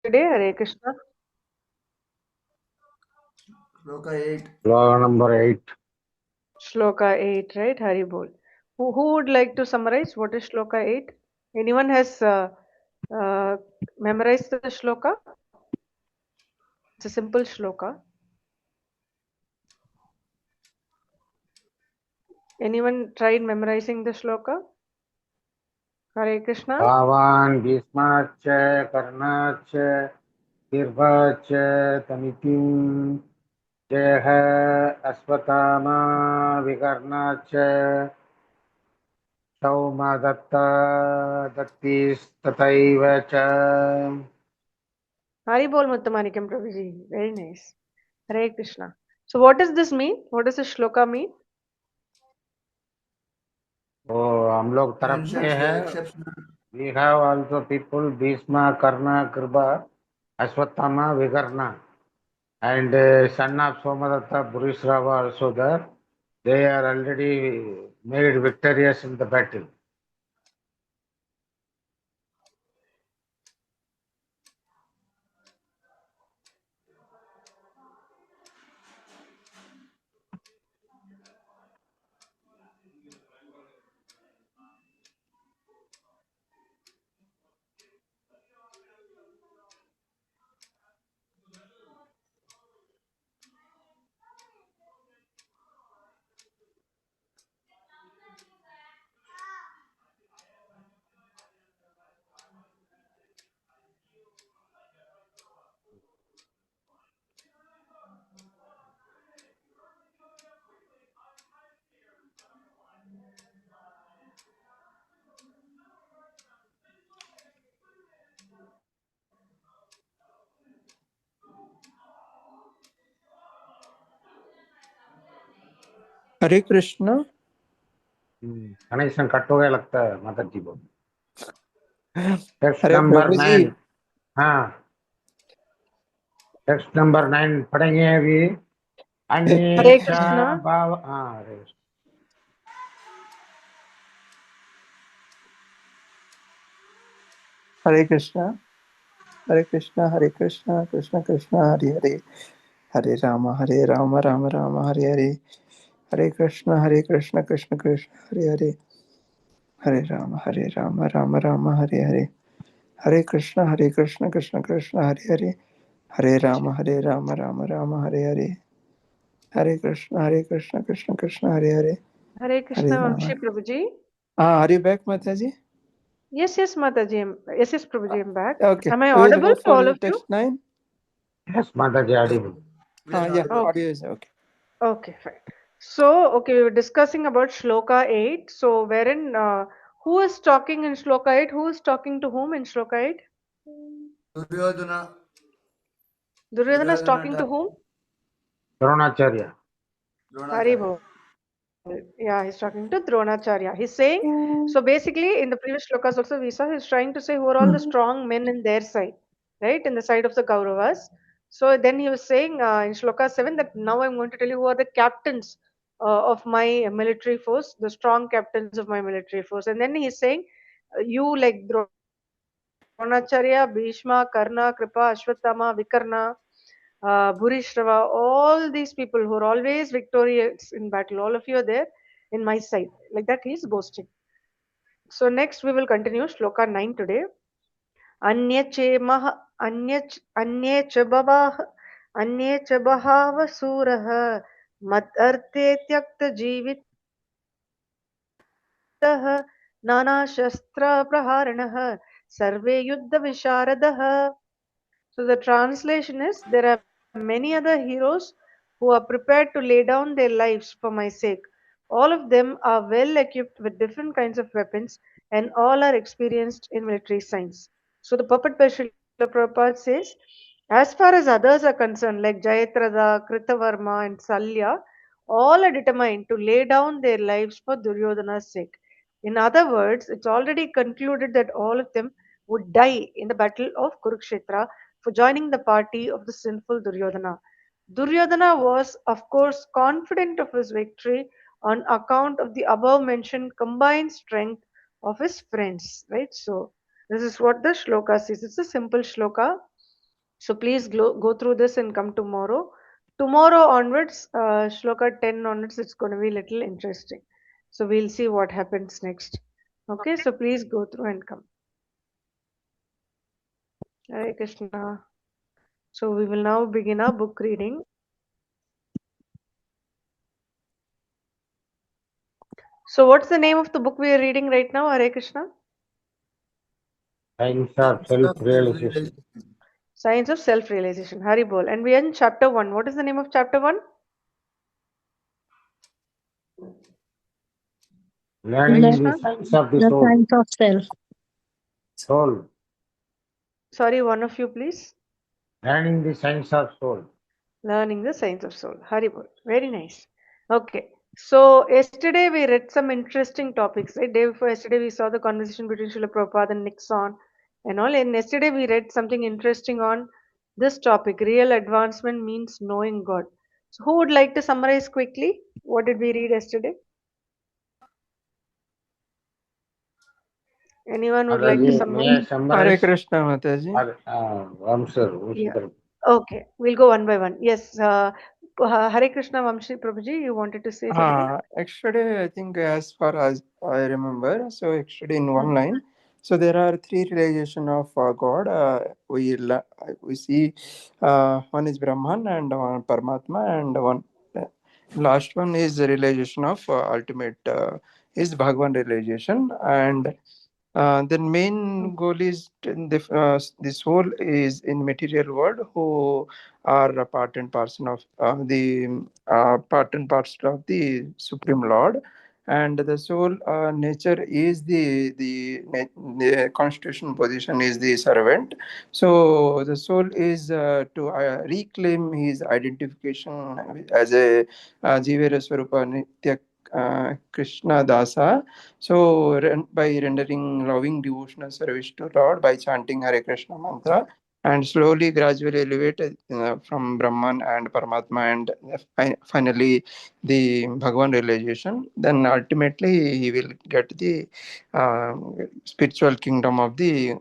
today. Hare Krishna. Shloka 8. Sloka number 8. Shloka 8, right? Hari Bol. Who would like to summarize what is Shloka 8? Anyone has uh, memorized the Shloka? It's a simple Shloka. Anyone tried memorizing the Shloka? Hare Krishna. Bhavan Bhismacha Karnacha Kirvacha Tamitim Jeha Asvatama Vikarnacha Saumadatta Dattis Tataivacha. Hari Bol Muttamanikam Prabhuji. Very nice. Hare Krishna. So what does this mean? What does this Shloka mean? Oh, हम लोग तरफ से Mentions the है. exceptional. We have also people Bhisma, Karna, Kripa, Aswathama, Vikarna, and son of Somadatta, Burishrava also there. They are already made victorious in the battle. Hare Krishna. Connection cut हो गया लगता है माता जी को. टेक्स्ट अरे number प्रभु जी. 9. हाँ, text number 9 पढ़ेंगे अभी. Hare अन्येच्छा Krishna. भाव. हाँ, अरे हरे कृष्ण. हरे कृष्ण हरे कृष्ण कृष्ण कृष्ण हरे हरे. हरे राम राम राम हरे हरे. हरे कृष्ण कृष्ण कृष्ण हरे हरे. हरे राम राम हरे हरे. हरे कृष्ण कृष्ण कृष्ण हरे हरे. हरे राम राम राम हरे हरे. हरे कृष्ण कृष्ण कृष्ण हरे हरे. Hare हरे Krishna राम. Vamshi Prabhuji. हरे बैक माता जी. Yes, Mataji. Yes, Prabhuji, I'm back. Okay, Am I we will audible go to for all the of you? text 9. yes, माता जी audible. Yeah, Okay. audio is okay. Okay, fine. So, okay, we were discussing about Shloka 8. So, wherein, who is talking in Shloka 8? Who is talking to whom in Shloka 8? Duryodhana. Duryodhana is talking to whom? Dronacharya. Hari Dronacharya. Bol. Yeah, he's talking to Dronacharya. He's saying, so basically, in the previous shlokas also, we saw he's trying to say who are all the strong men in their side, right? In the side of the Kauravas. So then he was saying in shloka 7 that now I'm going to tell you who are the captains of my military force, the strong captains of my military force. And then he's saying, you like Dronacharya, Bhishma, Karna, Kripa, Ashwatthama, Vikarna, Bhurishrava, all these people who are always victorious in battle, all of you are there in my side. Like that, he is boasting. So, next we will continue Shloka 9 today. Anye chemah, anye ch babah, anye ch bahav surah, mat arte tyakta jivitah, nana shastra praharanah, sarve yuddha visharadah. So the translation is there are many other heroes who are prepared to lay down their lives for my sake. All of them are well equipped with different kinds of weapons and all are experienced in military science. So the puppet by Srila Prabhupada says, as far as others are concerned, like Jayatratha, Kritavarma, and Salya, all are determined to lay down their lives for Duryodhana's sake. In other words, it's already concluded that all of them would die in the battle of Kurukshetra for joining the party of the sinful Duryodhana. Duryodhana was, of course, confident of his victory on account of the above mentioned combined strength of his friends. Right? So, this is what the shloka says. It's a simple shloka. So please go through this and come tomorrow. Tomorrow onwards, Shloka 10 onwards, it's going to be a little interesting. So we'll see what happens next. Okay, so please go through and come. Hare Krishna. So we will now begin our book reading. So what's the name of the book we are reading right now, Hare Krishna? Science of self-realization. Science of Self-Realization. Hari Bol. And we are in chapter 1. What is the name of chapter 1? Learning the The, science of the the soul. science of self. Soul. Sorry, one of you, please. Learning the science of soul. Learning the Science of Soul. Hari Bol. Very nice. Okay. So yesterday we read some interesting topics, right? Day before yesterday we saw the conversation between Srila Prabhupada and Nixon and all. And yesterday we read something interesting on this topic. Real advancement means knowing God. So who would like to summarize quickly? What did we read yesterday? Anyone would like to Mataji, may I summarize? Mm, Hare summarize? Krishna, Mataji. Yeah. Vamsar. Okay. We'll go one by one. Yes. Hare Krishna Vamshi Prabhuji, you wanted to say something? Yesterday, I think, as far as I remember, so yesterday in one Hmm. line, so there are three realization of God. We see one is Brahman and one Paramatma, and one last one is the realization of ultimate is Bhagwan realization, and then main goal is the soul is in material world who are a part and parcel of the part and parcel of the Supreme Lord, and the soul nature is the constitutional position is the servant. So the soul is to reclaim his identification as a Jivera Swarupa Nitya Krishna Dasa. So, by rendering loving devotional service to Lord by chanting Hare Krishna mantra and slowly, gradually elevate from Brahman and Paramatma and finally the Bhagwan realization, then ultimately he will get the uh, spiritual kingdom of the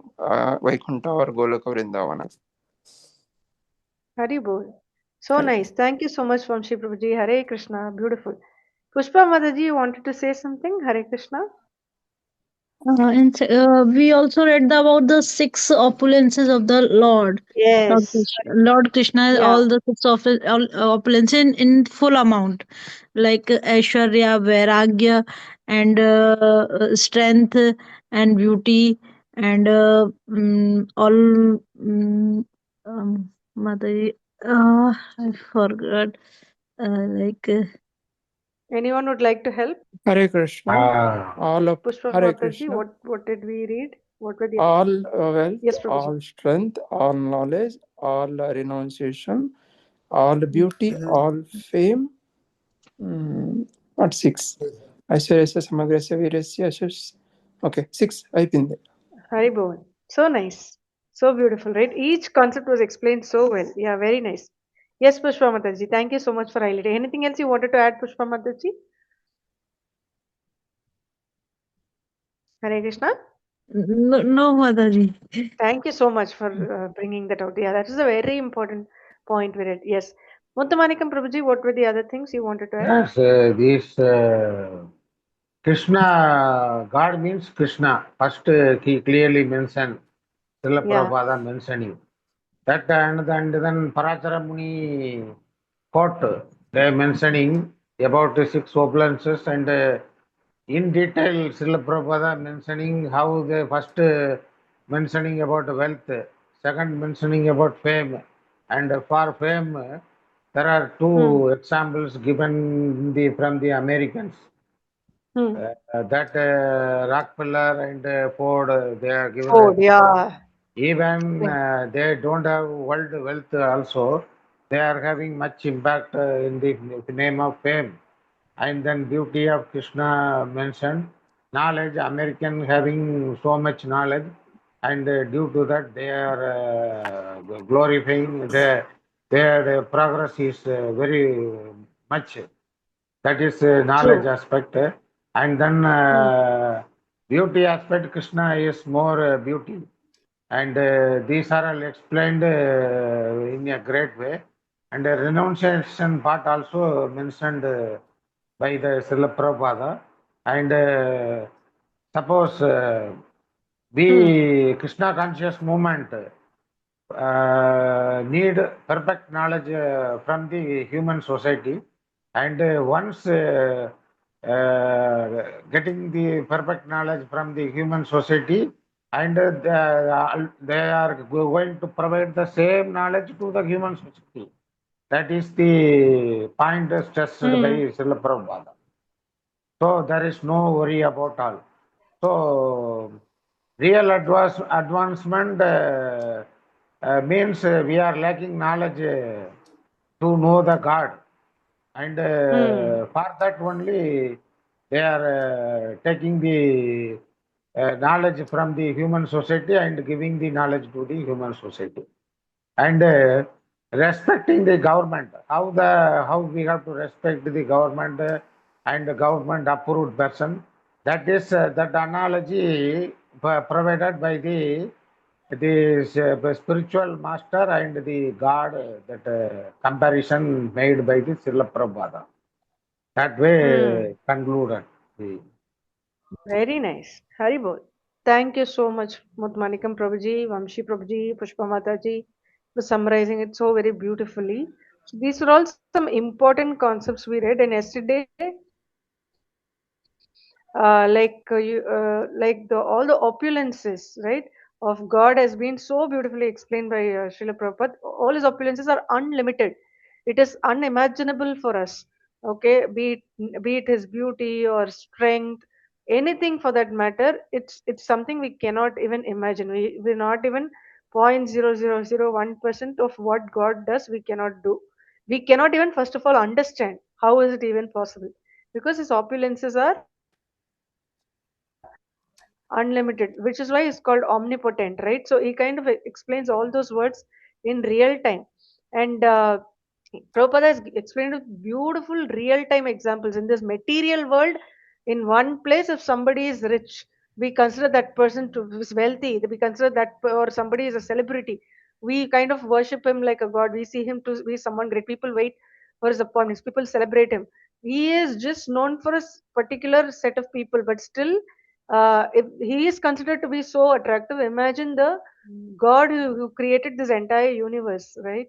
Vaikuntha or Goloka Vrindavana. Hari Bol. So nice. Thank you so much, Vamshi Prabhuji. Hare Krishna. Beautiful. Pushpa Mataji, you wanted to say something? Hare Krishna. we also read about the six opulences of the Lord. Yes. Lord Krishna, Yeah. all the six opulences in full amount, like Aishwarya, Vairagya, and strength and beauty, and all. Mataji, I forgot. Like. Anyone would like to help? Hare Krishna, Ah, all of Pushpa Hare Mataji, Krishna, what did we read? What were the all wealth, Yes, Prabhuji. all strength, all knowledge, all renunciation, all beauty, all fame. Not six. Aishwarya Samagrasya Virasya Ashish. Okay, six. I've been there. Hari Bol. So nice. So beautiful, right? Each concept was explained so well. Yeah, very nice. Yes, Pushpa Mataji. Thank you so much for highlighting. Anything else you wanted to add, Pushpa Mataji? Hare Krishna. No, no, Mataji. Thank you so much for bringing that out. Yeah, that is a very important point with it. Yes. Muttamanikam Prabhuji, what were the other things you wanted to add? yes, this Krishna, God means Krishna. First, he clearly mentioned, Srila Yeah. Prabhupada mentioning. That and then Parachara Muni quote, they mentioning about the six opulences and in detail Srila Prabhupada mentioning how they first mentioning about wealth, second mentioning about fame, and for fame there are Hmm. two examples given from the Americans. Hmm. That Rockefeller and Ford, they are given Food. a Yeah. even Yeah. they don't have world wealth also, they are having much impact in the name of fame. And then beauty of Krishna mentioned, knowledge, American having so much knowledge, and due to that they are glorifying, their progress is very much. That is knowledge True. aspect. And then Hmm. beauty aspect, Krishna is more beauty. and these are all explained in a great way. And the renunciation part also mentioned by the Srila Prabhupada. And suppose we Krishna conscious movement need perfect knowledge from the human society, and once getting the perfect knowledge from the human society, and they are going to provide the same knowledge to the human society. That is the point stressed by Srila Prabhupada. So there is no worry about all. So real advancement means we are lacking knowledge to know the God, and for that only they are taking the knowledge from the human society and giving the knowledge to the human society, and respecting the government. How we have to respect the government and the government approved person. That is that analogy provided by the spiritual master and the God, that comparison made by the Srila Prabhupada. That way concluded. Very nice. Haribol. Thank you so much, Mutmanikam Prabhuji, Vamshi Prabhuji, Pushpa Mataji, for summarizing it so very beautifully. So these are all some important concepts we read, and yesterday, like the all the opulences, right, of God has been so beautifully explained by Srila Prabhupada. All his opulences are unlimited. It is unimaginable for us. Okay, be it his beauty or strength, anything for that matter. It's something we cannot even imagine. We're not even 0.0001% of what God does. We cannot do. We cannot even first of all understand how is it even possible, because his opulences are unlimited, which is why it's called omnipotent, right? So he kind of explains all those words in real time. And Prabhupada has explained with beautiful real time examples in this material world. In one place, if somebody is rich, we consider that person to is wealthy. We consider that, or somebody is a celebrity. We kind of worship him like a god. We see him to be someone great. People wait for his appointments. People celebrate him. He is just known for a particular set of people, but still if he is considered to be so attractive, imagine the God who created this entire universe, right?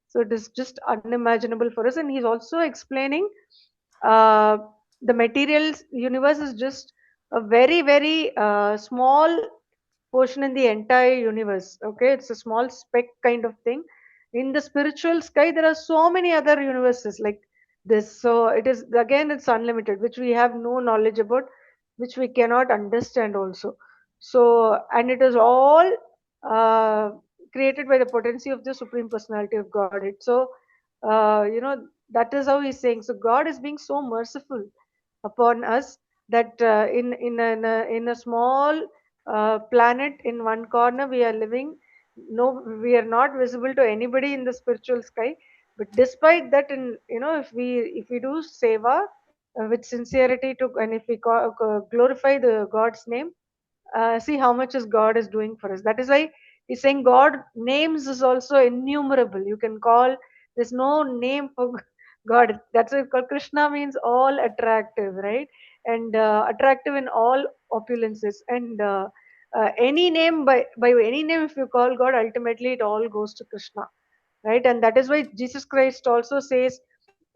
So it is just unimaginable for us. And he's also explaining uh, the materials universe is just a very, very small portion in the entire universe. Okay, it's a small speck kind of thing. In the spiritual sky, there are so many other universes like this. So it is again, it's unlimited, which we have no knowledge about, which we cannot understand also. So, and it is all uh, created by the potency of the Supreme Personality of Godhead. So, that is how he's saying. So, God is being so merciful upon us that in a small planet in one corner we are living. No, we are not visible to anybody in the spiritual sky. But despite that, if we do seva with sincerity to, and if we glorify the God's name, see how much is God is doing for us. That is why he's saying God names is also innumerable. You can call, there's no name for God. That's why it's called Krishna means all attractive, right? And attractive in all opulences. And any name, by any name, if you call God, ultimately it all goes to Krishna, right? And that is why Jesus Christ also says,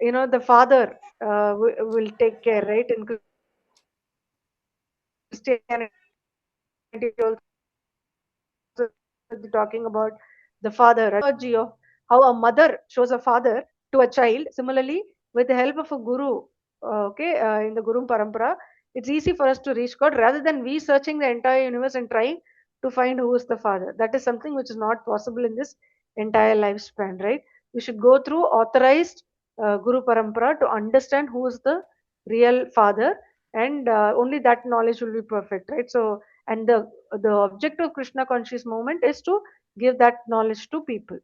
the Father will take care, right? In Christianity also, the mythology talking about the father, right? So the mythology of how a mother shows a father to a child. Similarly, with the help of a guru, in the Guru Parampara, it's easy for us to reach God rather than we searching the entire universe and trying to find who is the father. That is something which is not possible in this entire lifespan, right? We should go through authorized Guru Parampara to understand who is the real father, and only that knowledge will be perfect, right? So, and the objective of Krishna conscious movement is to give that knowledge to people.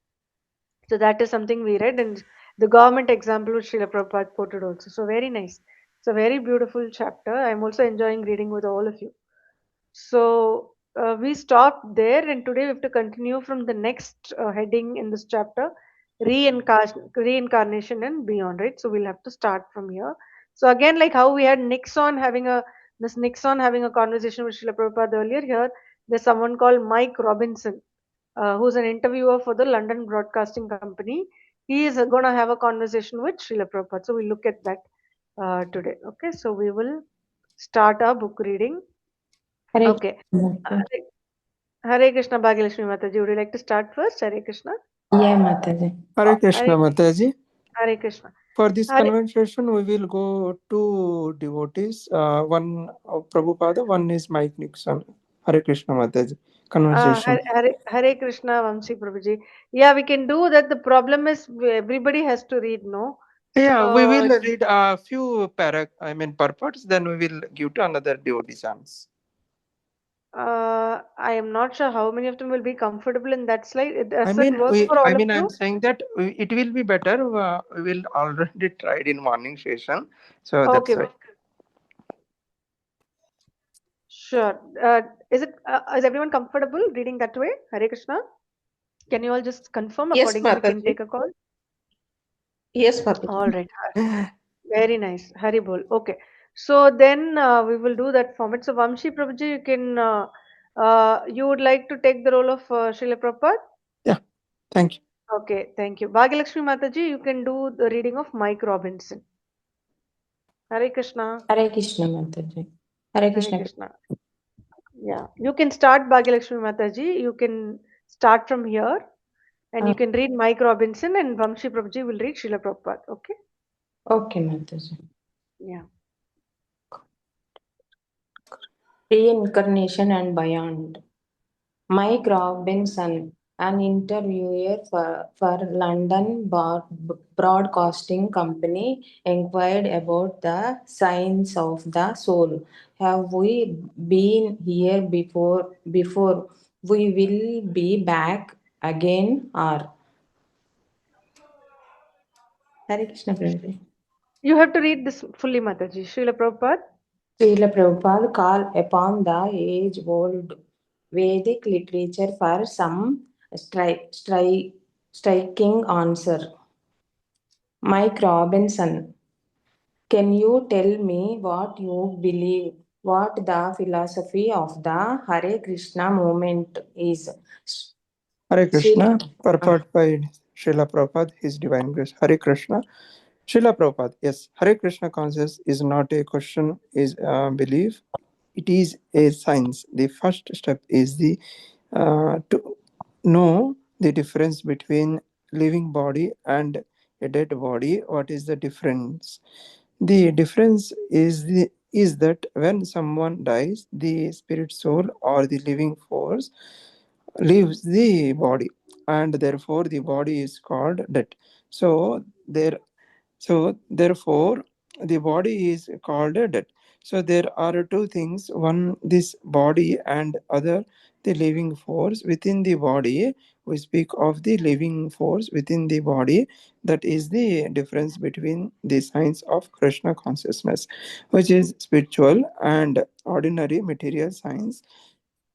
So that is something we read, and the government example which Srila Prabhupada quoted also. So very nice. It's a very beautiful chapter. I'm also enjoying reading with all of you. So we stopped there, and today we have to continue from the next heading in this chapter, reincarnation and beyond, right? So we'll have to start from here. So again, like how we had Nixon having a conversation with Srila Prabhupada earlier, here there's someone called Mike Robinson, who's an interviewer for the London Broadcasting Company. He is going to have a conversation with Srila Prabhupada. So we'll look at that today. Okay, so we will start our book reading. Hare Okay. Krishna. Hare Krishna, Bhagilakshmi Mataji. Would you like to start first? Hare Krishna. Yeah, Mataji. Hare Krishna, Hare, Mataji. Hare Krishna. For this Hare, conversation, we will go two devotees. One of Prabhupada, one is Mike Nixon. Hare Krishna, Mataji. Conversation. Hare Krishna, Vamsi Prabhuji. Yeah, we can do that. The problem is everybody has to read, no? Yeah, we So will read a few purports, then we will give to another devotee chance. I am not sure how many of them will be comfortable in that slide. Does it work for all of I'm you? saying that it will be better. We will already tried in morning session, so that's Okay, why. sure. Is everyone comfortable reading that way? Hare Krishna. Can you all just confirm? Yes, Accordingly, we can Mataji. take a call. Yes, Mataji. All right. Very nice. Haribol. Okay. So then we will do that format. So Vamshi Prabhuji, you would like to take the role of Srila Prabhupada? Yeah, thank you. Okay, thank you. Bhagilakshmi Mataji, you can do the reading of Mike Robinson. Hare Krishna. Hare Krishna, Mataji. Hare Hare Krishna. Krishna. Yeah, you can start Bhagilakshmi Mataji. You can start from here and you can read Mike Robinson and Vamshi Prabhuji will read Srila Prabhupada. Okay? Okay, Mataji. Yeah. Reincarnation and beyond. Mike Robinson, an interviewer for London Broadcasting Company, inquired about the science of the soul. Have we been here before? Before we will be back again, or Hare Krishna Prabhuji. You have to read this fully, Mataji. Srila Prabhupada. Srila Prabhupada called upon the age-old Vedic literature for some striking answer. Mike Robinson, can you tell me what you believe, what the philosophy of the Hare Krishna movement is? Hare Krishna, Srila, purport by Srila Prabhupada, His Divine Grace. Hare Krishna. Srila Prabhupada, yes, Hare Krishna consciousness is not a question, is a belief. It is a science. The first step is the to know the difference between living body and a dead body. What is the difference? The difference is that when someone dies, the spirit soul or the living force leaves the body, and therefore the body is called dead. So there therefore, the body is called a dead. So there are two things: one, this body, and other, the living force within the body. We speak of the living force within the body. That is the difference between the science of Krishna consciousness, which is spiritual, and ordinary material science.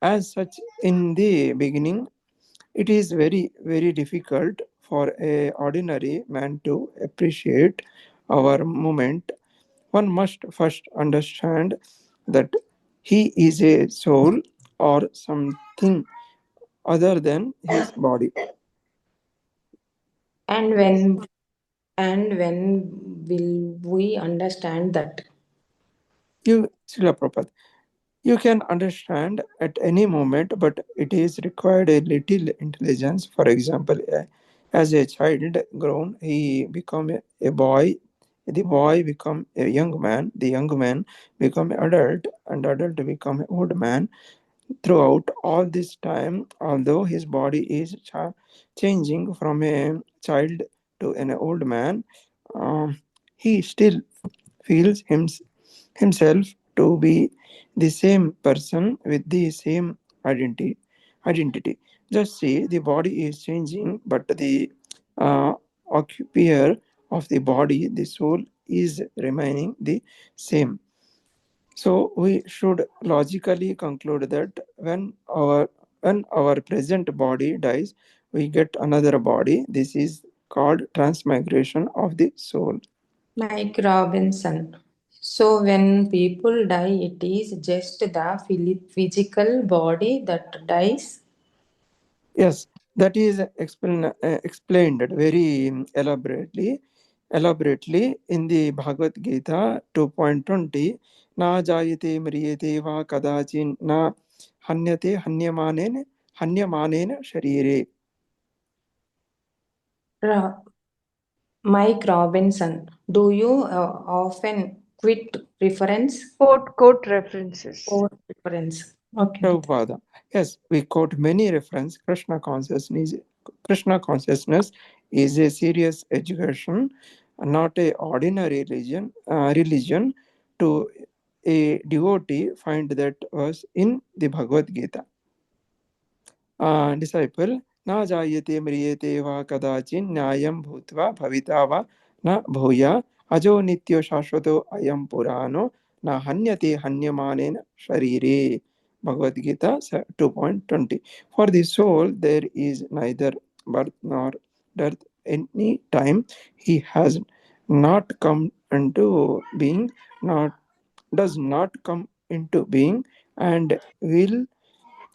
As such, in the beginning, it is very, very difficult for a ordinary man to appreciate our movement. One must first understand that he is a soul or something other than his body. and Yes. when will we understand that? Srila Prabhupada, you can understand at any moment, but it is required a little intelligence. For example, as a child grown, he become a boy. The boy become a young man. The young man become adult, and adult become an old man. Throughout all this time, although his body is changing from a child to an old man, he still feels himself to be the same person with the same identity. Just see, the body is changing, but the uh, occupier of the body, the soul, is remaining the same. So we should logically conclude that when our present body dies, we get another body. This is called transmigration of the soul. Mike Robinson. So when people die, it is just the physical body that dies. Yes, that is explained very elaborately in the Bhagavad Gita 2.20. Na jayate mriyate va kadachin na hanyate hanyamanen sharire. Ra- Mike Robinson. Do you often quit reference Quote references. or reference? Okay. Prabhupada. Yes, we quote many references. Krishna consciousness is a serious education, not a ordinary religion. To a devotee, find that verse in the Bhagavad Gita. Disciple, na jayate mriyate va kadachin nyayam bhutva bhavita va na bhuya ajo nityo shashvato ayam purano na hanyate hanyamanen sharire. Bhagavad Gita 2.20. For the soul, there is neither birth nor death. Any time he has not come into being, not does not come into being, and will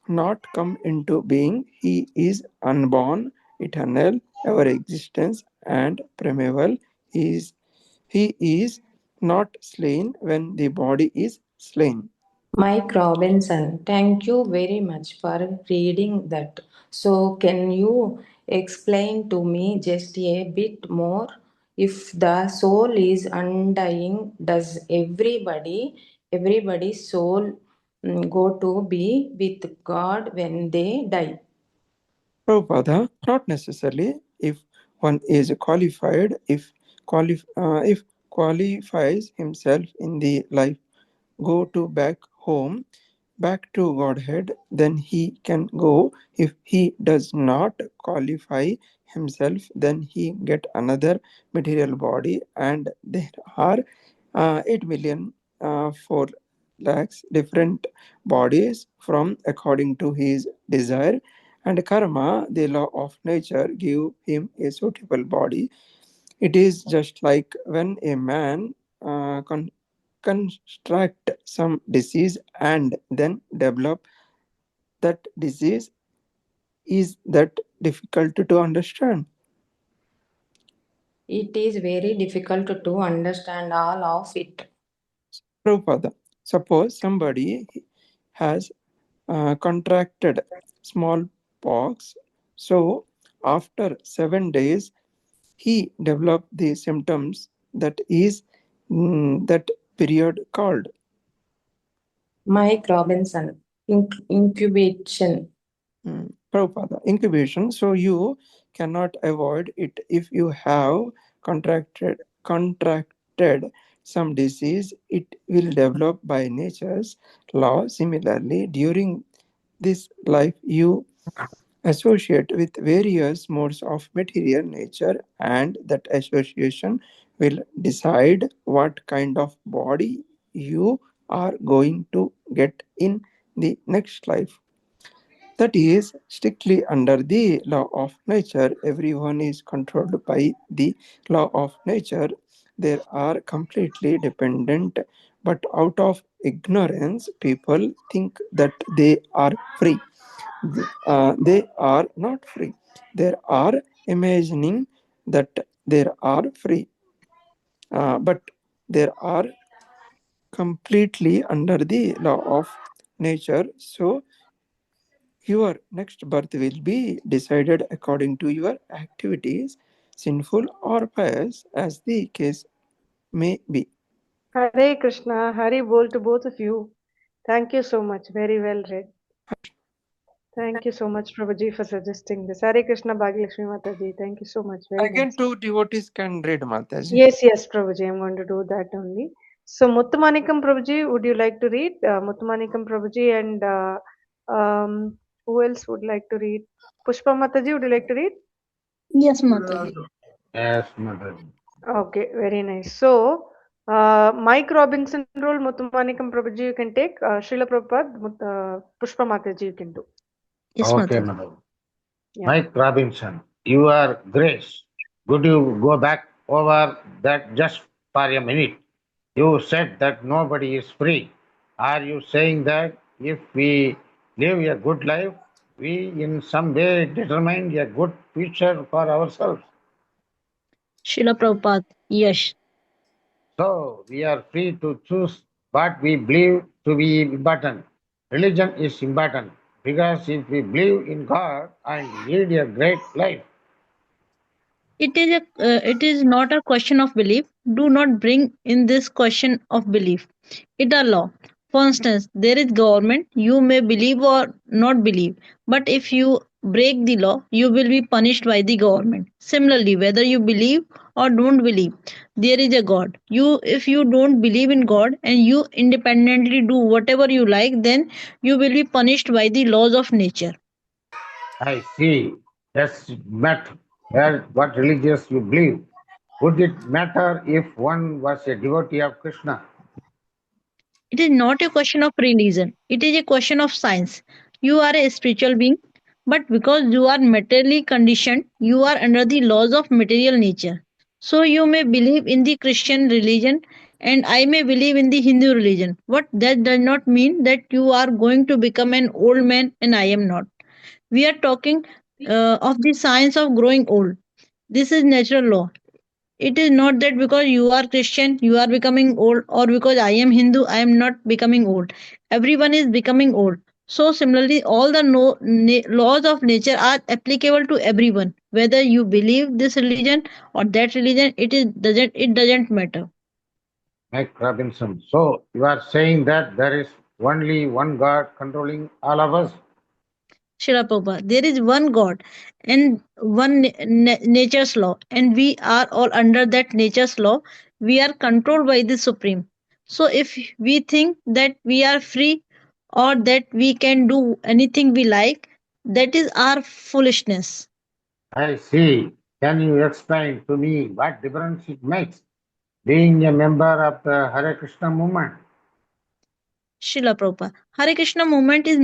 not come into being. He is unborn, eternal, ever existence, and primeval. He is not slain when the body is slain. Mike Robinson, thank you very much for reading that. So, can you explain to me just a bit more? If the soul is undying, does everybody's soul go to be with God when they die? Prabhupada, not necessarily. If one is qualified, if qualifies himself in the life, go to back home, back to Godhead, then he can go. If he does not qualify himself, then he get another material body, and there are 8 million 4 lakhs different bodies from according to his desire. And karma, the law of nature, give him a suitable body. It is just like when a man construct some disease and then develop that disease. Is that difficult to understand? It is very difficult to understand all of it. Prabhupada, suppose somebody has contracted smallpox, so after 7 days he developed the symptoms. That is that period called Mike Robinson, incubation. Prabhupada, incubation. So you cannot avoid it. If you have contracted some disease, it will develop by nature's law. Similarly, during this life, you associate with various modes of material nature, and that association will decide what kind of body you are going to get in the next life. That is strictly under the law of nature. Everyone is controlled by the law of nature. They are completely dependent, but out of ignorance, people think that they are free. They are not free. They are imagining that they are free, but they are completely under the law of nature. So your next birth will be decided according to your activities, sinful or pious, as the case may be. Hare Krishna, Hari Bol to both of you. Thank you so much. Very well read. Thank you so much, Prabhuji, for suggesting this. Hare Krishna, Bhagya Mataji. Thank you so much. Very Again, nice. two devotees can read, Mataji. Yes, Prabhuji. I'm going to do that only. So, Muttumanikam Prabhuji, would you like to read? Muttumanikam Prabhuji and who else would like to read? Pushpa Mataji, would you like to read? Yes, Mataji. Yes, Mataji. Okay, very nice. So, Mike Robinson role, Muthumanikam Prabhuji, you can take. Srila Prabhupada, Pushpa Mataji, you can do. Yes, Okay, Mataji. madam. Yeah. Mike Robinson, you are grace. Could you go back over that just for a minute? You said that nobody is free. Are you saying that if we live a good life, we in some way determine a good future for ourselves? Srila Prabhupada. Yes. So we are free to choose what we believe to be important. Religion is important because if we believe in God and lead a great life, It is not a question of belief. Do not bring in this question of belief. It a law. For instance, there is government. You may believe or not believe, but if you break the law, you will be punished by the government. Similarly, whether you believe or don't believe, there is a God. If you don't believe in God and you independently do whatever you like, then you will be punished by the laws of nature. I see. That's matter. What religious you believe. Would it matter if one was a devotee of Krishna? It is not a question of religion, it is a question of science. You are a spiritual being, but because you are materially conditioned, you are under the laws of material nature. So you may believe in the Christian religion and I may believe in the Hindu religion. But that does not mean that you are going to become an old man and I am not. We are talking of the science of growing old. This is natural law. It is not that because you are Christian, you are becoming old, or because I am Hindu, I am not becoming old. Everyone is becoming old. So, similarly, all the laws of nature are applicable to everyone. Whether you believe this religion or that religion, it doesn't matter. Mike Robinson. So you are saying that there is only one God controlling all of us? Srila Prabhupada, there is one God and one nature's law, and we are all under that nature's law. We are controlled by the Supreme. So, if we think that we are free or that we can do anything we like, that is our foolishness. I see. Can you explain to me what difference it makes being a member of the Hare Krishna movement? Srila Prabhupada. Hare Krishna movement is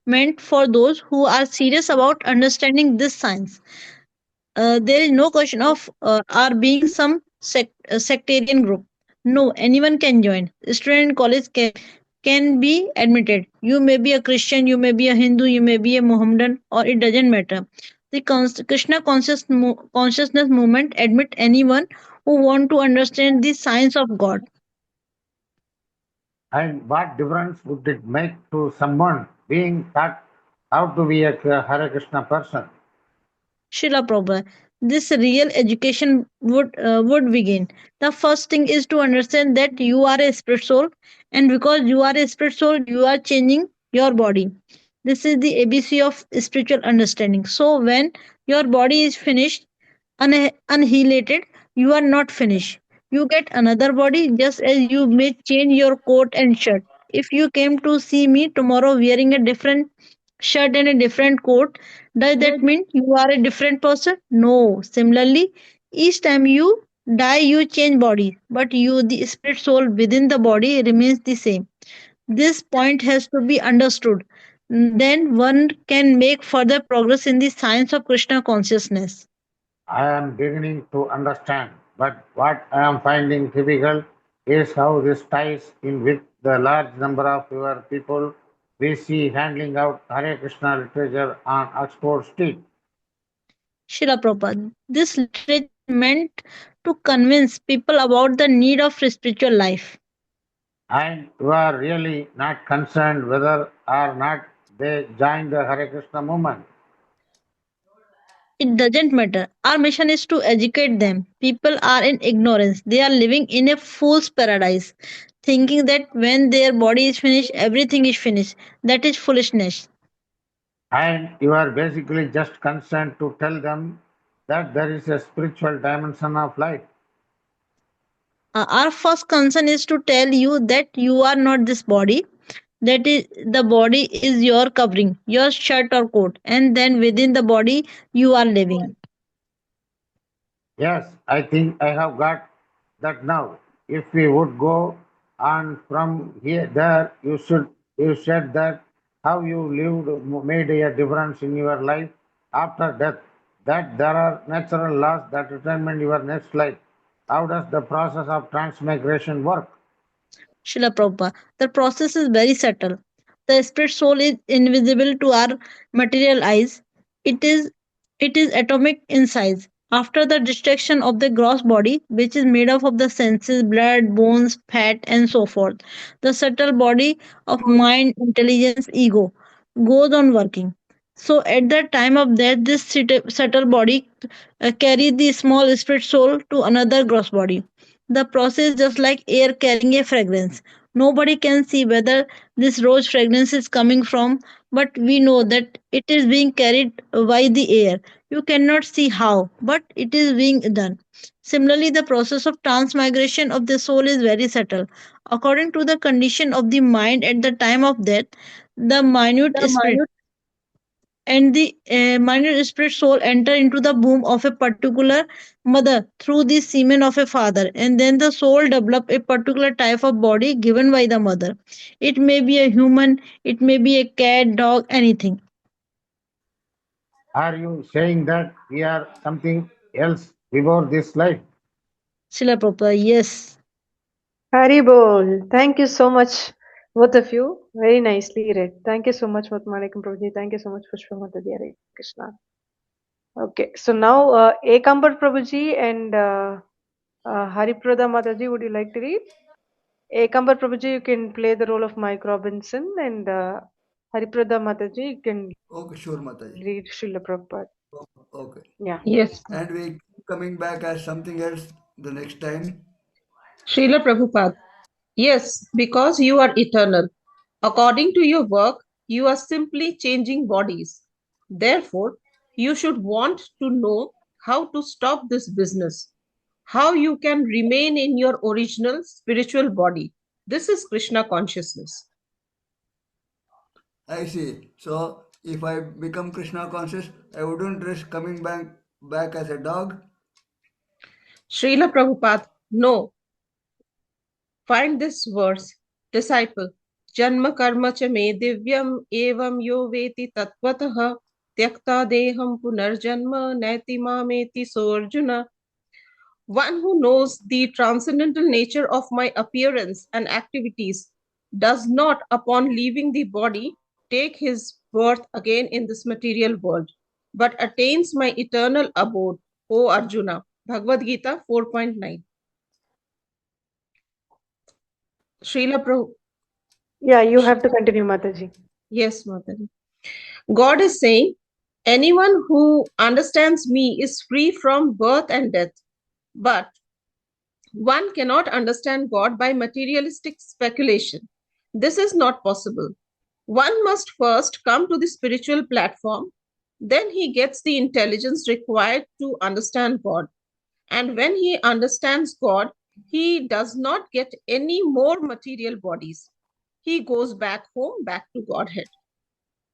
meant for those who are serious about understanding this science. There is no question of our being some sectarian group. No, anyone can join. Student in college can be admitted. You may be a Christian, you may be a Hindu, you may be a Mohammedan, or it doesn't matter. The Krishna consciousness movement admit anyone who want to understand the science of God. And what difference would it make to someone being taught how to be a Hare Krishna person? Srila Prabhupada, this real education would begin. The first thing is to understand that you are a spirit soul, and because you are a spirit soul, you are changing your body. This is the ABC of spiritual understanding. So when your body is finished, unhealed, you are not finished. You get another body just as you may change your coat and shirt. If you came to see me tomorrow wearing a different shirt and a different coat, does that mean you are a different person? No. Similarly, each time you die, you change body, but you, the spirit soul within the body, remains the same. This point has to be understood. Then one can make further progress in the science of Krishna consciousness. I am beginning to understand, but what I am finding difficult is how this ties in with the large number of your people we see handling out Hare Krishna literature on Oxford Street. Srila Prabhupada, this literature is meant to convince people about the need of spiritual life. And you are really not concerned whether or not they join the Hare Krishna movement. It doesn't matter. Our mission is to educate them. People are in ignorance. They are living in a fool's paradise, thinking that when their body is finished, everything is finished. That is foolishness. And you are basically just concerned to tell them that there is a spiritual dimension of life. Our first concern is to tell you that you are not this body. That is, the body is your covering, your shirt or coat, and then within the body you are living. Yes, I think I have got that now. if we would go on from here there, you said that how you lived made a difference in your life after death. That there are natural laws that determine your next life. How does the process of transmigration work? Srila Prabhupada. The process is very subtle. The spirit soul is invisible to our material eyes. It is it is atomic in size. After the destruction of the gross body, which is made up of the senses, blood, bones, fat, and so forth, the subtle body of mind, intelligence, ego goes on working. So at the time of death, this subtle body carries the small spirit soul to another gross body. The process just like air carrying a fragrance. Nobody can see whether this rose fragrance is coming from, but we know that it is being carried by the air. You cannot see how, but it is being done. Similarly, the process of transmigration of the soul is very subtle. According to the condition of the mind at the time of death, the minute spirit and the minor spirit soul enter into the womb of a particular mother through the semen of a father, and then the soul develop a particular type of body given by the mother. It may be a human, it may be a cat, dog, anything. Are you saying that we are something else before this life? Srila Prabhupada, yes. Haribol. Thank you so much, both of you. Very nicely read. Thank you so much, Matmalekam Prabhuji. Thank you so much, Pushpa Mataji. Hare Krishna. Okay, so now Ekambar Prabhuji and Hariprada Mataji, would you like to read? Ekambar Prabhuji, you can play the role of Mike Robinson, and Hariprada Mataji, you can Okay, sure, Mataji. read Srila Prabhupada. Okay. Yeah. Yes, And we keep coming back as something else the next time. Srila Prabhupada. Yes, because you are eternal. According to your work, you are simply changing bodies. Therefore, you should want to know how to stop this business, how you can remain in your original spiritual body. This is Krishna consciousness. I see. So if I become Krishna conscious, I wouldn't risk coming back as a dog. Srila Prabhupada, no, find this verse, disciple. Janma karma cha me divyam evam yo veti tatvatah tyakta deham punarjanma naiti mameti so Arjuna. One who knows the transcendental nature of my appearance and activities does not, upon leaving the body, take his birth again in this material world, but attains my eternal abode, O Arjuna. Bhagavad Gita 4.9. Srila Prabhu. Yeah, you have to continue, Mataji. Yes, Mataji. God is saying, anyone who understands me is free from birth and death. But one cannot understand God by materialistic speculation. This is not possible. One must first come to the spiritual platform, then he gets the intelligence required to understand God. And when he understands God, he does not get any more material bodies. He goes back home, back to Godhead.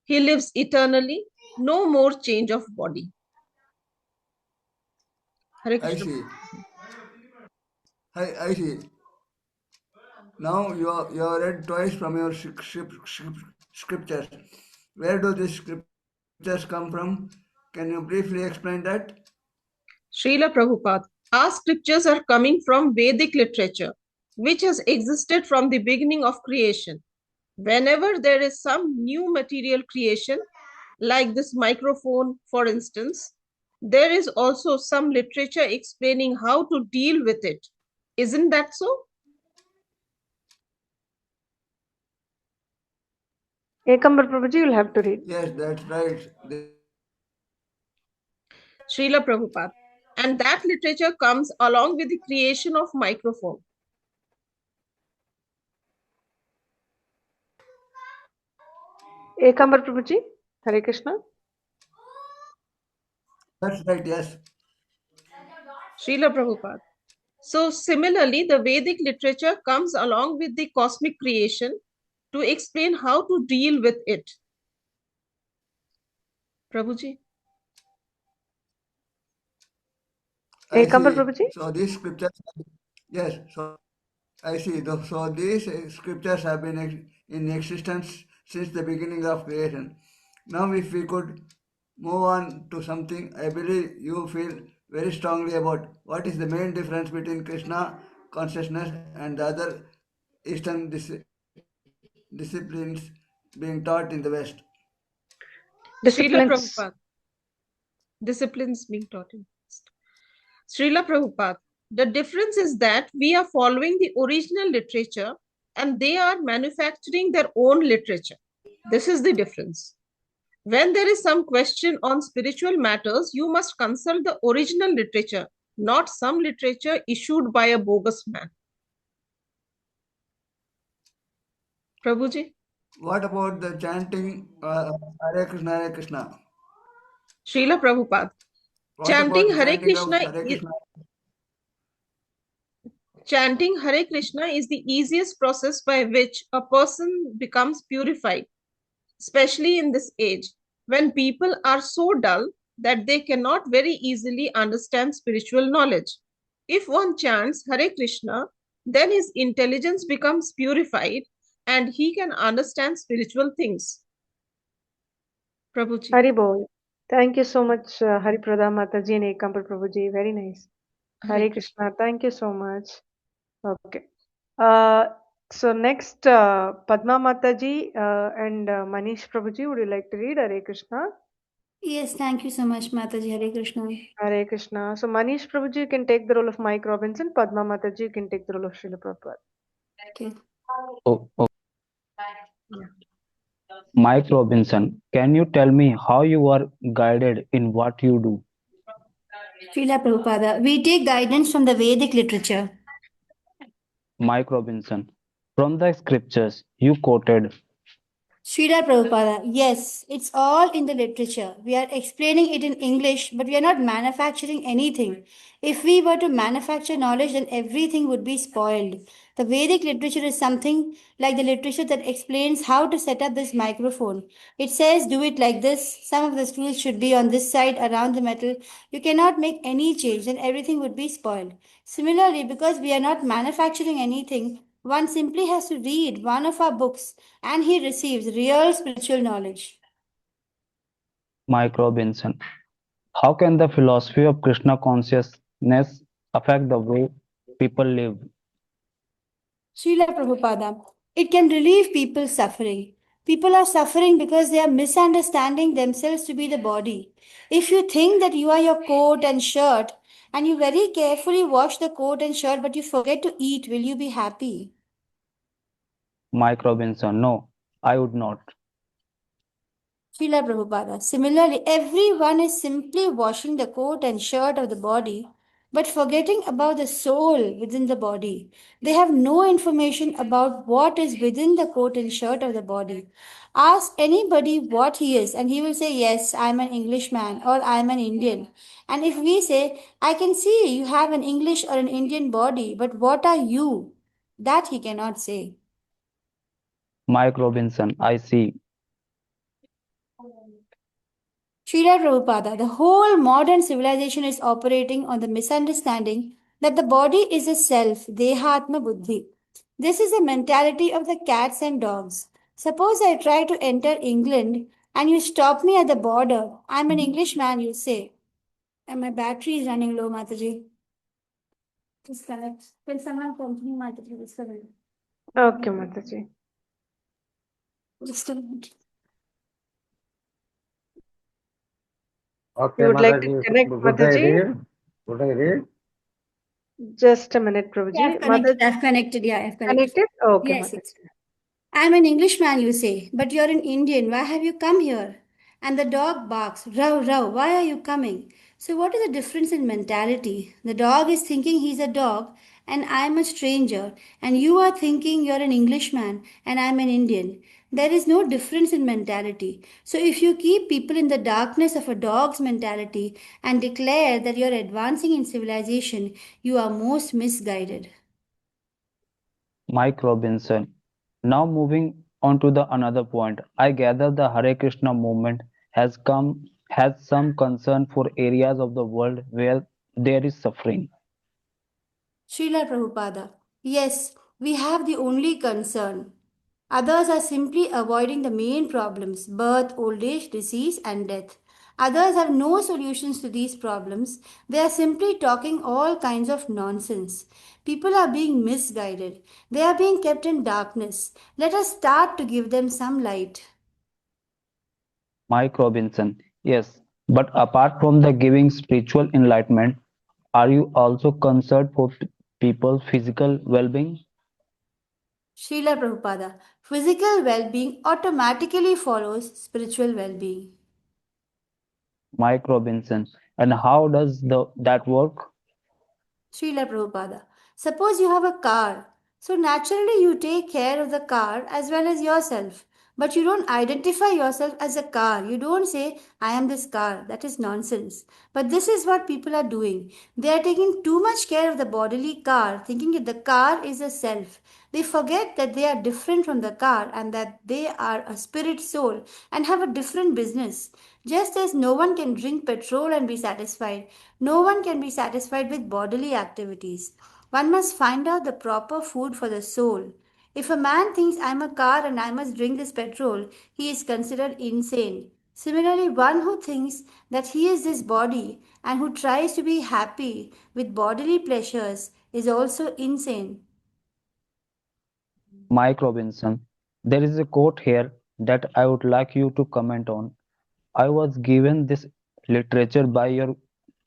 He lives eternally, no more change of body. Hare I Krishna. see. I see. Now you have read twice from your scriptures. Where do these scriptures come from? Can you briefly explain that? Srila Prabhupada, our scriptures are coming from Vedic literature, which has existed from the beginning of creation. Whenever there is some new material creation, like this microphone, for instance, there is also some literature explaining how to deal with it. Isn't that so? Ekambar Prabhuji, you'll have to read. Yes, that's right. Srila Prabhupada. And that literature comes along with the creation of microphone. Ekambar Prabhuji, Hare Krishna. That's right, yes. Srila Prabhupada. So similarly, the Vedic literature comes along with the cosmic creation to explain how to deal with it. Prabhuji. I Ekambar see. Prabhuji. So these scriptures, yes. So I see. So these scriptures have been in existence since the beginning of creation. Now, if we could move on to something I believe you feel very strongly about, what is the main difference between Krishna consciousness and the other Eastern disciplines being taught in the West? Srila Disciplines. Prabhupada, disciplines being taught in Srila Prabhupada. The difference is that we are following the original literature and they are manufacturing their own literature. This is the difference. When there is some question on spiritual matters, you must consult the original literature, not some literature issued by a bogus man. Prabhuji? What about the chanting Hare Krishna, Hare Krishna? Srila Prabhupada. What about Chanting the Hare chanting of Krishna Hare is, Krishna? chanting Hare Krishna is the easiest process by which a person becomes purified, especially in this age when people are so dull that they cannot very easily understand spiritual knowledge. If one chants Hare Krishna, then his intelligence becomes purified and he can understand spiritual things. Prabhuji. Hari Bol. Thank you so much, Hari Prada Mataji and Ekampar Prabhuji. Very nice. Hare Hare Krishna. Krishna. Thank you so much. Okay. Uh, so next, Padma Mataji and Manish Prabhuji, would you like to read Hare Krishna? Yes, thank you so much, Mataji. Hare Krishna. Hare Krishna. So Manish Prabhuji, you can take the role of Mike Robinson. Padma Mataji, you can take the role of Srila Prabhupada. Okay. Oh, Yeah. Mike Robinson, can you tell me how you are guided in what you do? Srila Prabhupada. We take guidance from the Vedic literature. Mike Robinson, from the scriptures you quoted, Srila Prabhupada. Yes, it's all in the literature. We are explaining it in English, but we are not manufacturing anything. If we were to manufacture knowledge, then everything would be spoiled. The Vedic literature is something like the literature that explains how to set up this microphone. It says, do it like this. Some of the screws should be on this side around the metal. You cannot make any change, then everything would be spoiled. Similarly, because we are not manufacturing anything, one simply has to read one of our books and he receives real spiritual knowledge. Mike Robinson. How can the philosophy of Krishna consciousness affect the way people live? Srila Prabhupada, it can relieve people's suffering. People are suffering because they are misunderstanding themselves to be the body. If you think that you are your coat and shirt, and you very carefully wash the coat and shirt, but you forget to eat, will you be happy? Mike Robinson. No, I would not. Srila Prabhupada. Similarly, everyone is simply washing the coat and shirt of the body, but forgetting about the soul within the body. They have no information about what is within the coat and shirt of the body. Ask anybody what he is, and he will say, yes, I'm an Englishman or I'm an Indian. And if we say, I can see you have an English or an Indian body, but what are you? That he cannot say. Mike Robinson. I see. Srila Prabhupada, the whole modern civilization is operating on the misunderstanding that the body is a self, Dehatma Buddhi. This is the mentality of the cats and dogs. Suppose I try to enter England and you stop me at the border. I'm an Englishman, you say. And my battery is running low, Mataji. Disconnect. Can someone continue, Mataji? Disconnect. Okay, Mataji. Just a minute. Okay, You would like to Mataji, connect, should I Mataji? read? Should I read? Just a minute, Yeah, Prabhuji. I've connected. Mataji, I've connected. Yeah, I've connected. connected? Okay, Yes, yes. Mataji. I'm an Englishman, you say, but you're an Indian. Why have you come here? And the dog barks, row, row, why are you coming? So, what is the difference in mentality? The dog is thinking he's a dog and I'm a stranger, and you are thinking you're an Englishman and I'm an Indian. There is no difference in mentality. So, if you keep people in the darkness of a dog's mentality and declare that you're advancing in civilization, you are most misguided. Mike Robinson. Now moving on to the another point. I gather the Hare Krishna movement has some concern for areas of the world where there is suffering. Srila Prabhupada. Yes, We have the only concern. Others are simply avoiding the main problems: birth, old age, disease, and death. Others have no solutions to these problems. They are simply talking all kinds of nonsense. People are being misguided. They are being kept in darkness. Let us start to give them some light. Mike Robinson. Yes, but apart from the giving spiritual enlightenment, are you also concerned for people's physical well-being? Srila Prabhupada, physical well being automatically follows spiritual well being. Mike Robinson. And how does that work? Srila Prabhupada. Suppose you have a car. So naturally you take care of the car as well as yourself. But you don't identify yourself as a car. You don't say, I am this car. That is nonsense. But this is what people are doing. They are taking too much care of the bodily car, thinking that the car is a self. They forget that they are different from the car and that they are a spirit soul and have a different business. Just as no one can drink petrol and be satisfied, no one can be satisfied with bodily activities. One must find out the proper food for the soul. If a man thinks I'm a car and I must drink this petrol, he is considered insane. Similarly, one who thinks that he is this body and who tries to be happy with bodily pleasures is also insane. Mike Robinson. There is a quote here that I would like you to comment on. I was given this literature by your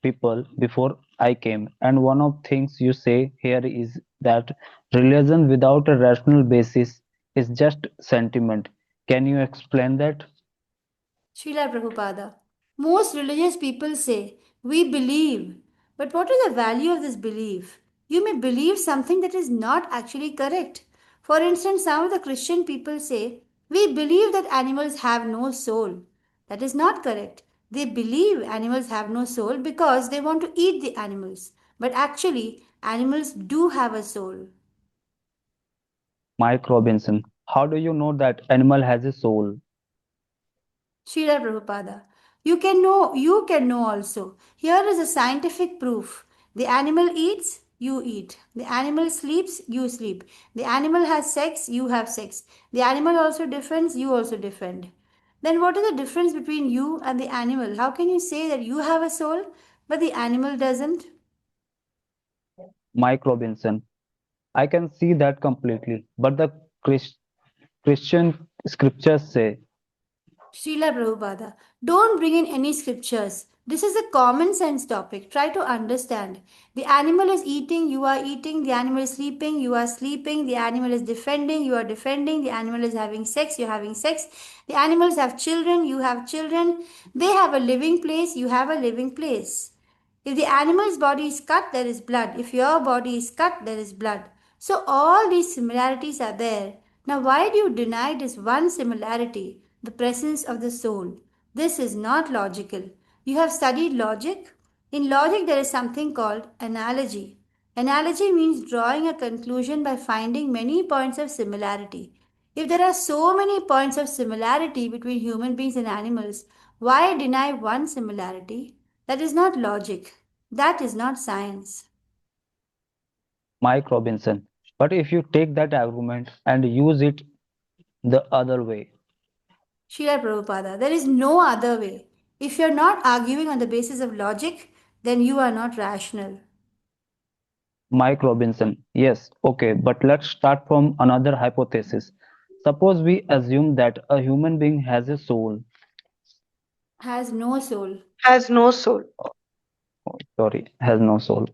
people before I came, and one of things you say here is that religion without a rational basis is just sentiment. Can you explain that? Srila Prabhupada. Most religious people say, we believe. But what is the value of this belief? You may believe something that is not actually correct. For instance, some of the Christian people say, we believe that animals have no soul. That is not correct. They believe animals have no soul because they want to eat the animals. But actually, animals do have a soul. Mike Robinson. How do you know that animal has a soul? Srila Prabhupada. You can know also. Here is a scientific proof. The animal eats, you eat. The animal sleeps, you sleep. The animal has sex, you have sex. The animal also defends, you also defend. Then what is the difference between you and the animal? How can you say that you have a soul, but the animal doesn't? Mike Robinson. I can see that completely, but the Christian scriptures say, Srila Prabhupada, don't bring in any scriptures. This is a common sense topic. Try to understand. The animal is eating, you are eating. The animal is sleeping, you are sleeping. The animal is defending, you are defending. The animal is having sex, you are having sex. The animals have children, you have children. They have a living place, you have a living place. If the animal's body is cut, there is blood. If your body is cut, there is blood. So all these similarities are there. Now, why do you deny this one similarity, the presence of the soul? This is not logical. You have studied logic? In logic, there is something called analogy. Analogy means drawing a conclusion by finding many points of similarity. If there are so many points of similarity between human beings and animals, why deny one similarity? That is not logic. That is not science. Mike Robinson. But if you take that argument and use it the other way, Srila Prabhupada, there is no other way. If you are not arguing on the basis of logic, then you are not rational. Mike Robinson. Yes, okay, but let's start from another hypothesis. Suppose we assume that a human being has a soul. Has no soul. Has no soul. Sorry, has no soul.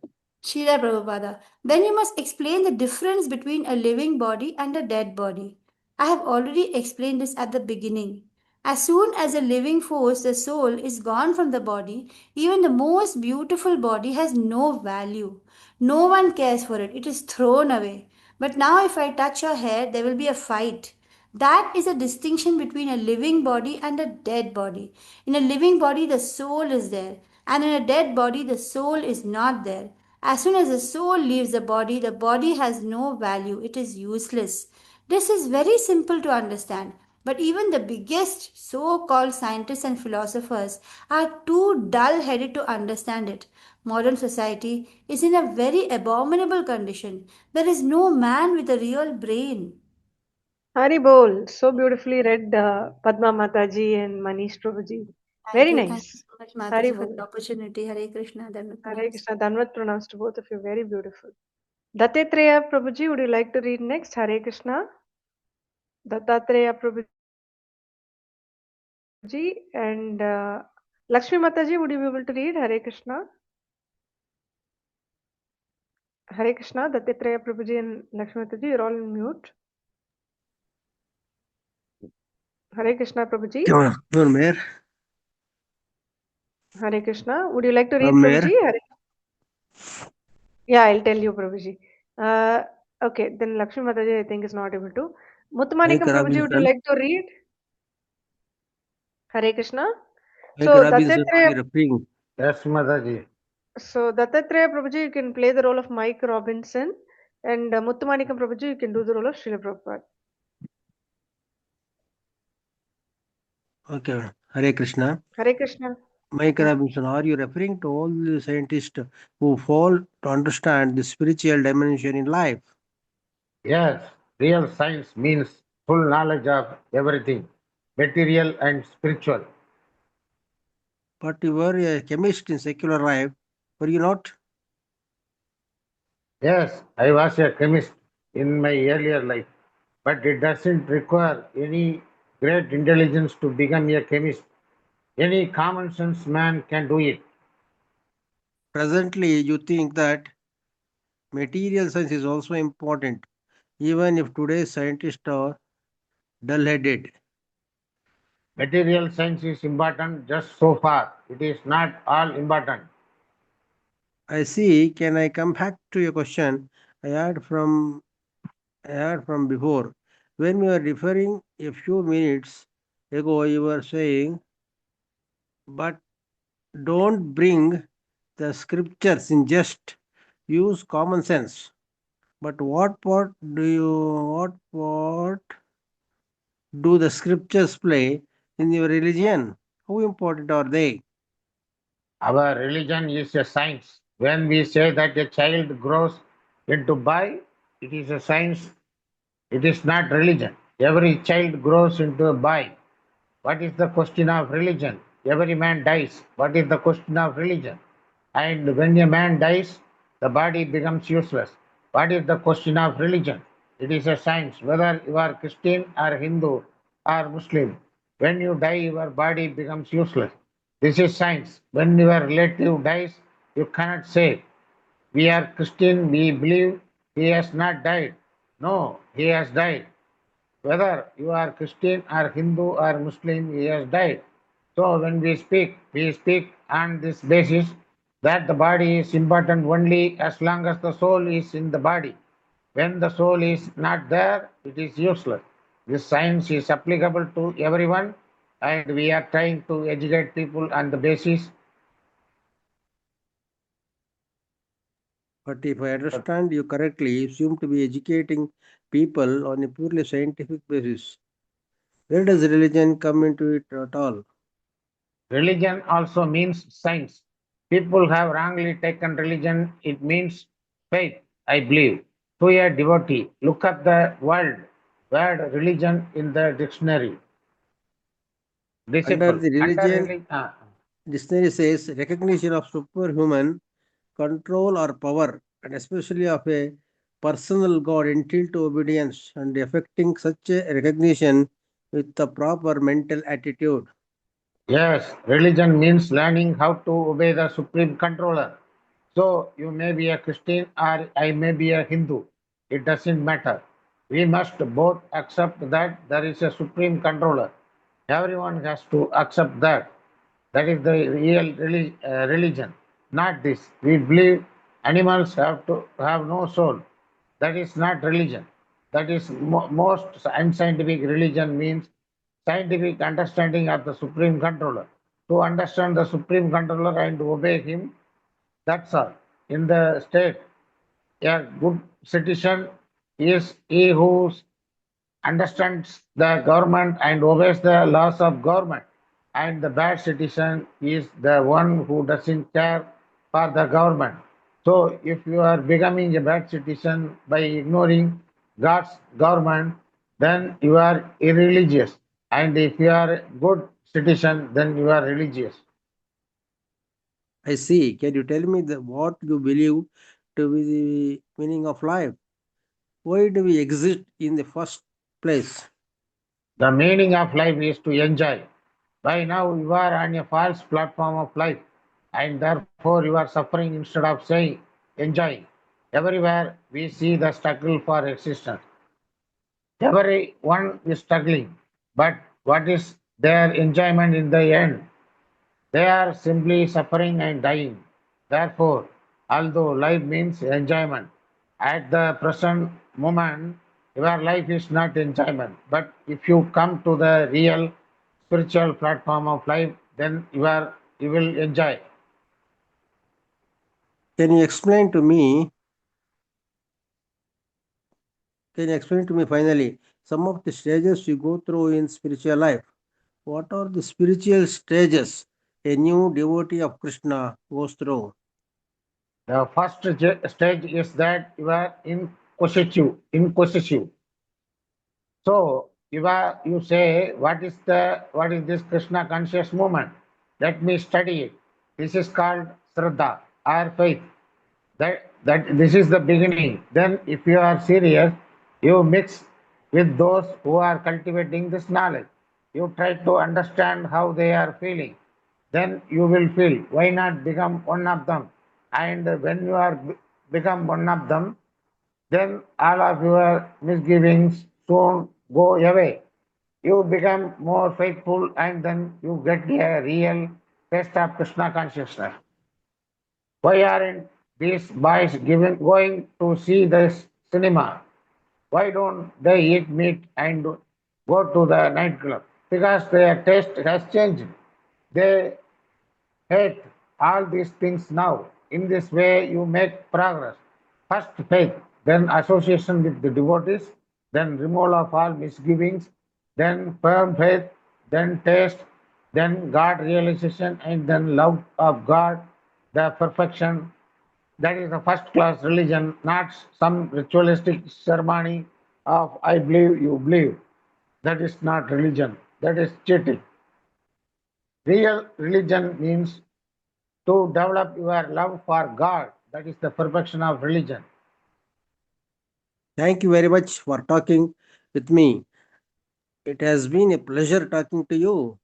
Srila Prabhupada, then you must explain the difference between a living body and a dead body. I have already explained this at the beginning. As soon as a living force, the soul, is gone from the body, even the most beautiful body has no value. No one cares for it, it is thrown away. But now, if I touch your hair, there will be a fight. That is a distinction between a living body and a dead body. In a living body, the soul is there, and in a dead body, the soul is not there. As soon as the soul leaves the body has no value, it is useless. This is very simple to understand, but even the biggest so called scientists and philosophers are too dull headed to understand it. Modern society is in a very abominable condition. There is no man with a real brain. Hari Bol, so beautifully read Padma Mataji and Manish Prabhuji. Very Thank you nice. so much, Hari Mataji, for the Bol. opportunity. Hare Krishna, Dharmat Hare Pranam. Krishna. Dhanvat pronounced to both of you. Very beautiful. Dattatreya Prabhuji, would you like to read next? Hare Krishna. Dattatreya Prabhuji and Lakshmi Mataji, would you be able to read? Hare Krishna. Hare Krishna. Dattatreya Prabhuji and Lakshmi Mataji, you're all in mute. Hare Krishna Prabhuji. One more. Hare Krishna. Would you like to read One more. Prabhuji? Yeah, I'll tell you Prabhuji. Uh, okay, then Lakshmi Mataji I think is not able to. Mike Muttamanikam Prabhuji, would you Robinson. like to read? Hare Krishna. Mike So Robinson, are Dattatreya, you referring? Yes, Mataji. Prabhuji, you can play the role of Mike Robinson, and Muttamanikam Prabhuji, you can do the role of Srila Prabhupada. Okay, madam. Hare Krishna. Hare Krishna. Mike Robinson, are you referring to all the scientists who fail to understand the spiritual dimension in life? Yes, real science means full knowledge of everything, material and spiritual. But you were a chemist in secular life, were you not? Yes, I was a chemist in my earlier life, but it doesn't require any great intelligence to become a chemist. Any common sense man can do it. Presently, you think that material science is also important, even if today's scientists are dull headed. Material science is important just so far. It is not all important. I see. Can I come back to your question? I had from I had from before. When we were referring a few minutes ago, you were saying, but don't bring the scriptures in, just use common sense. But what part do the scriptures play in your religion? How important are they? Our religion is a science. When we say that a child grows into boy, it is a science. It is not religion. Every child grows into a boy. What is the question of religion? Every man dies. What is the question of religion? And when a man dies, the body becomes useless. What is the question of religion? It is a science. Whether you are Christian or Hindu or Muslim, when you die, your body becomes useless. This is science. When your relative dies, you cannot say, we are Christian, we believe he has not died. No, he has died. Whether you are Christian or Hindu or Muslim, he has died. So when we speak on this basis that the body is important only as long as the soul is in the body. When the soul is not there, it is useless. This science is applicable to everyone, and we are trying to educate people on the basis. But if I understand you correctly, you seem to be educating people on a purely scientific basis. Where does religion come into it at all? Religion also means science. People have wrongly taken religion, it means faith, I believe. To a devotee, look up the word religion in the dictionary. Under Disciple. the Under religion, religion, dictionary says recognition of superhuman control or power, and especially of a personal God entitled to obedience, and affecting such a recognition with the proper mental attitude. yes, religion means learning how to obey the supreme controller. So you may be a Christian or I may be a Hindu. It doesn't matter. We must both accept that there is a supreme controller. Everyone has to accept that. That is the real religion, not this. We believe animals have to have no soul. That is not religion. That is most unscientific religion means scientific understanding of the supreme controller. To understand the supreme controller and to obey him, that's all. In the state, a good citizen is he who understands the government and obeys the laws of government. And the bad citizen is the one who doesn't care for the government. So if you are becoming a bad citizen by ignoring God's government, then you are irreligious. And if you are a good citizen, then you are religious. I see. Can you tell me what you believe to be the meaning of life? Why do we exist in the first place? The meaning of life is to enjoy. By now, you are on a false platform of life, and therefore you are suffering instead of saying, enjoying. Everywhere we see the struggle for existence. Everyone is struggling, but what is their enjoyment in the end? They are simply suffering and dying. Therefore, although life means enjoyment, at the present moment, your life is not enjoyment. But if you come to the real spiritual platform of life, then you will enjoy. Can you explain to me? Can you explain to me finally some of the stages you go through in spiritual life? What are the spiritual stages a new devotee of Krishna goes through? The first stage is that you are inquisitive. So you say, what is this Krishna conscious movement? Let me study it. This is called Shraddha or faith. That this is the beginning. Then if you are serious, you mix with those who are cultivating this knowledge. You try to understand how they are feeling. Then you will feel, why not become one of them? And when you are become one of them, then all of your misgivings soon go away. You become more faithful and then you get a real taste of Krishna consciousness. Why aren't these boys going to see this cinema? Why don't they eat meat and go to the nightclub? Because their taste has changed. They hate all these things now. In this way, you make progress. First faith, then association with the devotees, then removal of all misgivings, then firm faith, then taste, then God realization, and then love of God, the perfection. That is a first class religion, not some ritualistic ceremony of I believe, you believe. That is not religion. That is cheating. Real religion means to develop your love for God. That is the perfection of religion. Thank you very much for talking with me. It has been a pleasure talking to you.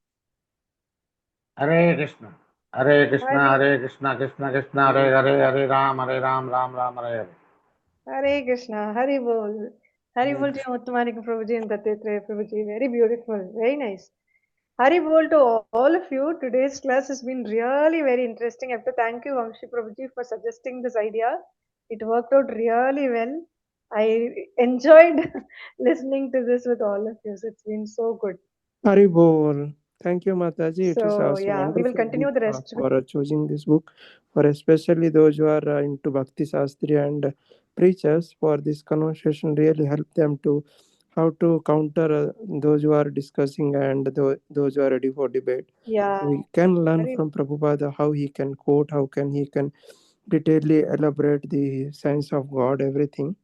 Hare Krishna. Hare Krishna, Hare, Hare Krishna, Krishna Krishna, Hare Hare, Hare Ram, Ram Ram, Hare Hare. Hare Krishna, Hari Bol. Hari Bol Ji, Uttamani Prabhuji and Dattatreya Prabhuji. Very beautiful, very nice. Hari Bol to all of you. Today's class has been really very interesting. I have to thank you, Vamshi Prabhuji, for suggesting this idea. It worked out really well. I enjoyed listening to this with all of you. So it's been so good. Haribol. Thank you, Mataji. It is So also a yeah, we will wonderful continue book the rest. for choosing this book, for especially those who are into Bhakti Shastri and preachers. For this conversation, really help them to how to counter those who are discussing and those who are ready for debate. Yeah, We can learn Hari, from Prabhupada how he can quote, how can he can detailedly elaborate the science of God, everything.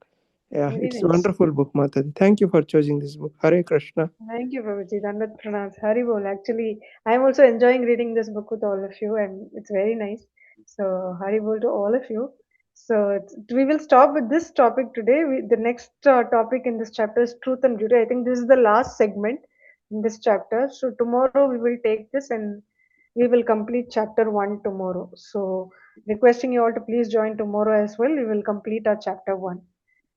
Yeah, very it's a nice. wonderful book, Mataji. Thank you for choosing this book. Hare Krishna. Thank you, Prabhuji. Dandat Pranam. Haribol. Actually, I'm also enjoying reading this book with all of you, and it's very nice. So, Haribol to all of you. So, we will stop with this topic today. The next topic in this chapter is truth and beauty. I think this is the last segment in this chapter. So, tomorrow we will take this and we will complete chapter 1 tomorrow. So, requesting you all to please join tomorrow as well. We will complete our chapter 1,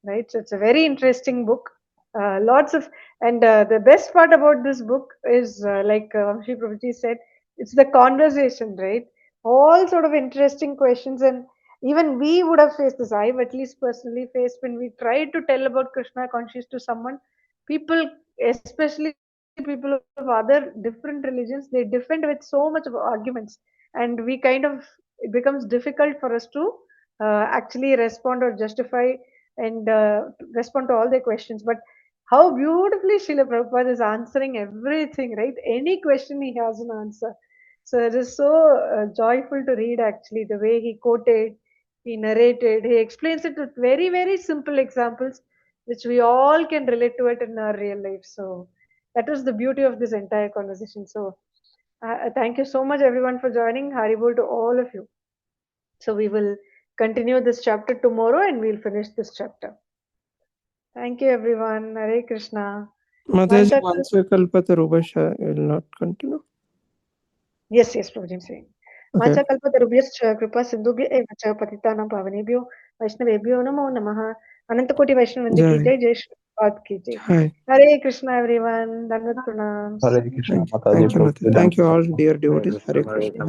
right? So, it's a very interesting book. Lots of and the best part about this book is, like Shri Prabhuji said, it's the conversation, right? All sort of interesting questions, and even we would have faced this. I've at least personally faced when we tried to tell about Krishna conscious to someone. People, especially people of other different religions, they defend with so much of arguments, and we kind of it becomes difficult for us to actually respond or justify and respond to all their questions. But how beautifully Srila Prabhupada is answering everything, right? Any question he has an answer. So it is so joyful to read actually the way he quoted, he narrated, he explains it with very, very simple examples which we all can relate to it in our real life. So that was the beauty of this entire conversation. So thank you so much everyone for joining. Haribol to all of you. So we will continue this chapter tomorrow and we'll finish this chapter. Thank you everyone. Hare Krishna. Mataji, Vancha once you kalpatarubhasha, will not continue. Yes, Prabhuji, I'm saying. Okay. वाञ्छाकल्पतरुभ्यश्च कृपा सिन्धुभ्य एव च पतितानां पावनेभ्यो वैष्णवेभ्यो नमो नमः अनंतकोटि वैष्णववृंद की Jai. जय श्रीपाद की जय Hi. हरे कृष्णा एवरीवन धन्यवाद प्रणाम Hare Krishna, Thank you. Mataji, Thank you, Mataji. Prabhuji, Thank you all, Dhamma. dear Hare devotees. Krishna, Hare Hare Krishna. Krishna.